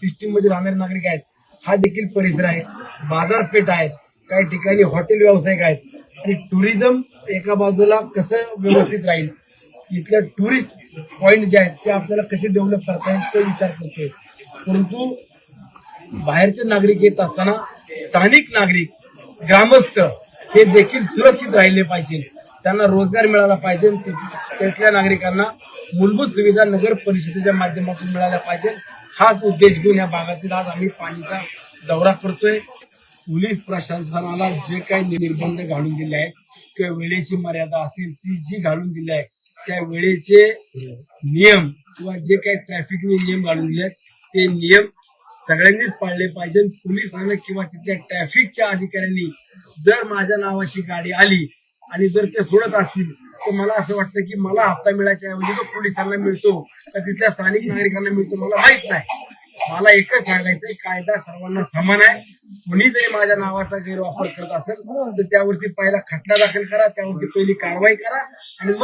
System मध्ये राहणारे नागरिक आहेत, हा देखील परिसर आहे, बाजारपेठ आहेत, काही ठिकाणी हॉटेल व्यावसायिक आहेत आणि टुरिझम एका बाजूला कसं व्यवस्थित राहील, इथल्या टुरिस्ट पॉइंट जे आहेत ते आपल्याला कसे डेव्हलप करता येईल तो विचार करतोय. परंतु बाहेरचे नागरिक येत असताना स्थानिक नागरिक ग्रामस्थ हे देखील सुरक्षित राहिले पाहिजे, त्यांना रोजगार मिळाला पाहिजे, तिथल्या नागरिकांना मूलभूत सुविधा नगर परिषदेच्या माध्यमातून मिळाल्या पाहिजे. हाच उद्देश घेऊन या भागातील आज आम्ही पाणीचा दौरा करतोय. पोलीस प्रशासनाला जे काही निर्बंध घालून दिले आहेत किंवा वेळेची मर्यादा असेल ती जी घालून दिली आहे त्या वेळेचे नियम किंवा जे काही ट्रॅफिकने नियम घालून दिले आहेत ते नियम सगळ्यांनीच पाळले पाहिजे. पोलिसांना किंवा तिथल्या ट्रॅफिकच्या अधिकाऱ्यांनी जर माझ्या नावाची गाडी आली आणि जर ते सोडत असतील तर मला असं वाटतं की मला हप्ता मिळायच्या ऐवजी तो पोलिसांना मिळतो का तिथल्या स्थानिक नागरिकांना मिळतो मला माहित नाही. मला एकच सांगायचंय, कायदा सर्वांना समान आहे. कोणी जरी माझ्या नावाचा गैरवापर करत असेल तर त्यावरती पहिला खटला दाखल करा, त्यावरती पहिली कारवाई करा आणि मग